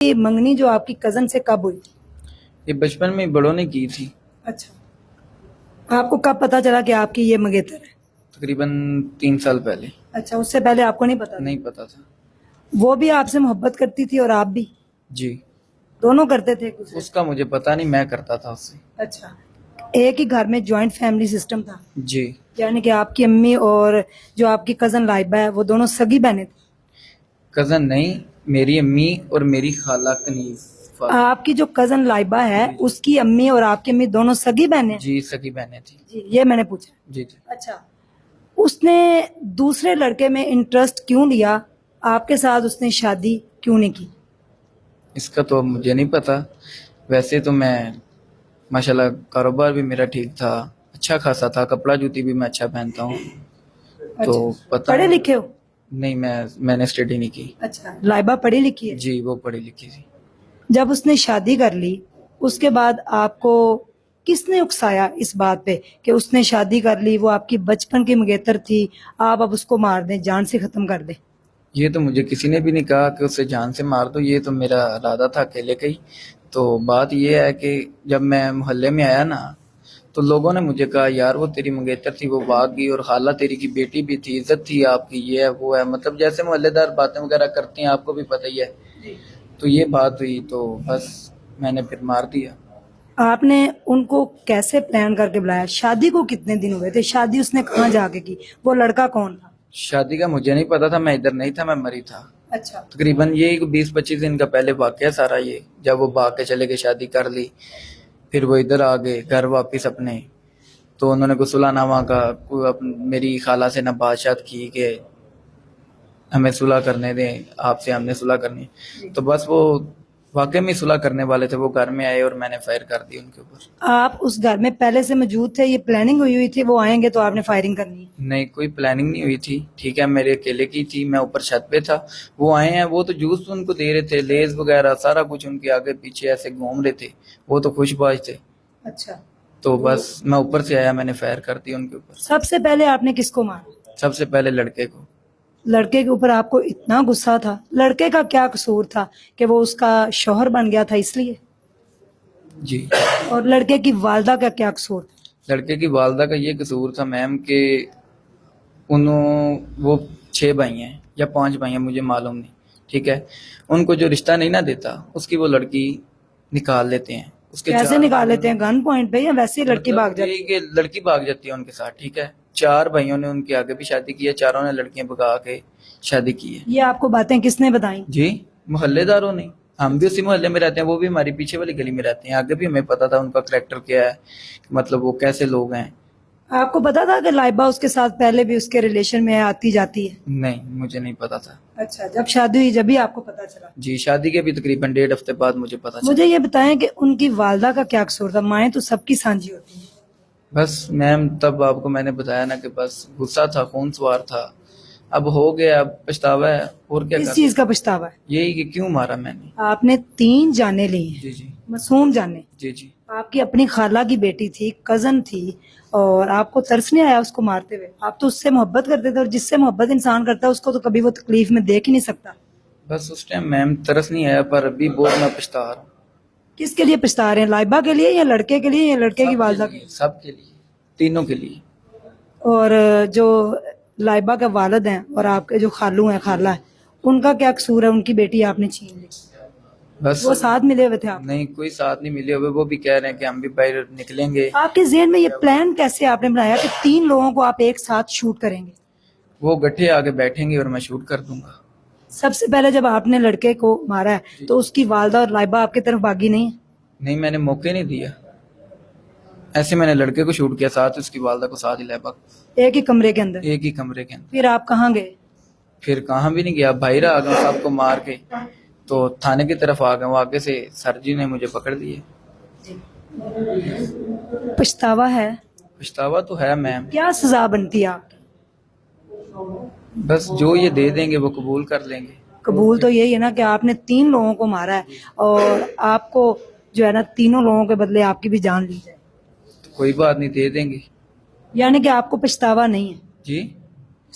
یہ منگنی جو آپ کی کزن سے کب ہوئی تھی؟ یہ بچپن میں بڑوں نے کی تھی. اچھا، آپ کو کب پتا چلا کہ آپ کی یہ منگیتر ہے؟ تقریباً 3 سال پہلے. اچھا، اس سے پہلے آپ کو نہیں پتا؟ نہیں پتا تھا. وہ بھی آپ سے محبت کرتی تھی اور آپ بھی؟ جی. دونوں کرتے تھے ایک دوسرے اس کا مجھے پتا نہیں، میں کرتا تھا اس سے. اچھا، ایک ہی گھر میں جوائنٹ فیملی سسٹم تھا؟ جی. یعنی کہ آپ کی امی اور جو آپ کی کزن لائبہ ہے وہ دونوں سگی بہنیں تھیں؟ کزن نہیں، میری امی اور میری خالہ کنیز. آپ کی جو کزن لائبہ ہے اس کی امی اور آپ کی امی دونوں سگی بہنیں؟ جی سگی بہنیں تھی. جی، یہ میں نے پوچھا. جی جی. اچھا، اس نے دوسرے لڑکے میں انٹرسٹ کیوں لیا؟ آپ کے ساتھ اس نے شادی کیوں نہیں کی؟ اس کا تو مجھے نہیں پتا. ویسے تو میں ماشاءاللہ کاروبار بھی میرا ٹھیک تھا، اچھا خاصا تھا، کپڑا جوتی بھی میں اچھا پہنتا ہوں. تو پتہ پڑھے لکھے ہو؟ نہیں، میں نے اسٹڈی نہیں کی. اچھا، لائبہ پڑھی لکھی ہے؟ جی، وہ پڑھی لکھی تھی. جب اس نے شادی کر لی اس کے بعد آپ کو کس نے اکسایا اس بات پہ کہ اس نے شادی کر لی، وہ آپ کی بچپن کی منگیتر تھی، آپ اب اس کو مار دیں، جان سے ختم کر دیں؟ یہ تو مجھے کسی نے بھی نہیں کہا کہ اسے جان سے مار دو، یہ تو میرا ارادہ تھا اکیلے کا ہی. تو بات یہ ہے کہ جب میں محلے میں آیا نا تو لوگوں نے مجھے کہا یار وہ تیری منگیتر تھی، وہ بھاگ گئی، اور خالہ تیری کی بیٹی بھی تھی، عزت تھی آپ کی، یہ ہے وہ ہے، مطلب جیسے محلے دار باتیں وغیرہ کرتے ہیں، آپ کو بھی پتہ ہی ہے. تو یہ بات ہوئی تو بس میں نے پھر مار دیا. آپ نے ان کو کیسے پلان کر کے بلایا؟ شادی کو کتنے دن ہوئے تھے؟ شادی اس نے کہاں جا کے کی؟ وہ لڑکا کون تھا؟ شادی کا مجھے نہیں پتا تھا، میں ادھر نہیں تھا، میں مری تھا. اچھا، تقریباً یہ 20-25 دن کا پہلے واقعہ سارا یہ. جب وہ بھاگ کے چلے گئے، شادی کر لی، پھر وہ ادھر آ گئے گھر واپس اپنے. تو انہوں نے کوئی صلح نامہ کا میری خالہ سے نہ بات کی کہ ہمیں صلح کرنے دیں، آپ سے ہم نے صلح کرنی. تو بس وہ واقعی میں صلح کرنے والے تھے، وہ گھر میں آئے اور میں نے فائر کر دی ان کے اوپر. آپ اس گھر میں پہلے سے موجود تھے؟ یہ پلاننگ ہوئی تھی وہ آئیں گے تو آپ نے فائرنگ کرنی ہے؟ نہیں، کوئی پلاننگ نہیں ہوئی تھی. ٹھیک ہے، میرے اکیلے کی تھی، میں اوپر چھت پہ تھا، وہ آئے ہیں، وہ تو جوس ان کو دے رہے تھے، لیز وغیرہ سارا کچھ ان کے آگے پیچھے ایسے گھوم رہے تھے، وہ تو خوش باز تھے. اچھا، تو بس میں اوپر سے آیا، میں نے فائر کر دی ان کے اوپر. سب سے پہلے آپ نے کس کو مارا؟ سب سے پہلے لڑکے کو. لڑکے کے اوپر آپ کو اتنا غصہ تھا؟ لڑکے کا کیا قصور تھا کہ وہ اس کا شوہر بن گیا تھا اس لیے؟ جی. اور لڑکے کی والدہ کا کیا قصور تھا؟ لڑکے کی والدہ کا یہ قصور تھا میم کہ وہ 6 بھائی ہیں یا 5 بھائی ہیں، مجھے معلوم نہیں. ٹھیک ہے، ان کو جو رشتہ نہیں نہ دیتا اس کی وہ لڑکی نکال لیتے ہیں. اس کے کیسے نکال لیتے ہیں؟ گن پوائنٹ پہ یا ویسے ہی لڑکی بھاگ جاتی ہے؟ لڑکی بھاگ جاتی ہے ان کے ساتھ. ٹھیک ہے، 4 بھائیوں نے ان کے آگے بھی شادی کی ہے، چاروں نے لڑکیاں بگا کے شادی کی ہے. یہ آپ کو باتیں کس نے بتائیں؟ جی، محلے داروں نے. ہم بھی اسی محلے میں رہتے ہیں، وہ بھی ہماری پیچھے والی گلی میں رہتے ہیں. آگے بھی ہمیں پتا تھا ان کا کریکٹر کیا ہے، مطلب وہ کیسے لوگ ہیں. آپ کو پتا تھا کہ لائبہ اس کے ساتھ پہلے بھی اس کے ریلیشن میں آتی جاتی ہے؟ نہیں، مجھے نہیں پتا تھا. اچھا، جب شادی ہوئی جبھی آپ کو پتا چلا؟ جی، شادی کے بھی تقریباً 1.5 ہفتے بعد مجھے پتا چلا. مجھے یہ بتائیں کہ ان کی والدہ کا کیا قصور تھا؟ مائیں تو سب کی سانجھی ہوتی ہیں. بس میم تب آپ کو میں نے بتایا نا کہ بس غصہ تھا، خون سوار تھا. اب ہو گیا، اب پچھتاوا ہے، اور کیا اس چیز کا پچھتاوا ہے؟ یہی کہ کیوں مارا میں نے. آپ نے 3 جانیں لی ہیں. جی جی. معصوم جانیں. جی جی. آپ کی اپنی خالہ کی بیٹی تھی، کزن تھی، اور آپ کو ترس نہیں آیا اس کو مارتے ہوئے؟ آپ تو اس سے محبت کرتے تھے، اور جس سے محبت انسان کرتا ہے اس کو تو کبھی وہ تکلیف میں دیکھ ہی نہیں سکتا. بس اس ٹائم میم ترس نہیں آیا، پر ابھی بہت میں پچھتا رہا ہوں. کس کے لیے پچھتا رہے ہیں؟ لائبہ کے لیے یا لڑکے کے لیے یا لڑکے کی والدہ کے لیے؟ سب کے لیے، تینوں کے لیے. اور جو لائبہ کے والد ہیں اور آپ کے جو خالو ہیں، خالہ ہے، ان کا کیا قصور ہے؟ ان کی بیٹی آپ نے چھین لی. بس وہ ساتھ ملے ہوئے تھے آپ؟ نہیں، کوئی ساتھ نہیں ملے ہوئے. وہ بھی کہہ رہے ہیں کہ ہم بھی باہر نکلیں گے. آپ کے ذہن میں یہ پلان کیسے آپ نے بنایا کہ 3 لوگوں کو آپ ایک ساتھ شوٹ کریں گے؟ وہ گٹھے آگے بیٹھیں گے اور میں شوٹ کر دوں گا. سب سے پہلے جب آپ نے لڑکے کو مارا ہے تو اس کی والدہ اور لائبہ آپ کی طرف بھاگی نہیں؟ نہیں، میں نے موقع نہیں دیا. ایسے میں نے لڑکے کو شوٹ کیا، ساتھ اس کی والدہ کو، ساتھ ہی لائبہ کو. ایک ہی کمرے کے اندر؟ ایک ہی کمرے کے اندر. پھر آپ کہاں گئے؟ پھر کہاں بھی نہیں گیا، باہر آ گیا سب کو مار کے. تو تھانے کی طرف آ گیا، وہ آگے سے سر جی نے مجھے پکڑ لیے. پچھتاوا ہے؟ پچھتاوا تو ہے میم. کیا سزا بنتی ہے آپ کی؟ بس جو یہ دے دیں گے وہ قبول کر لیں گے. قبول تو یہی ہے نا کہ آپ نے 3 لوگوں کو مارا ہے اور آپ کو جو ہے نا تینوں لوگوں کے بدلے آپ کی بھی جان لی جائے. کوئی بات نہیں، دے دیں گے. یعنی کہ آپ کو پچھتاوا نہیں ہے؟ جی.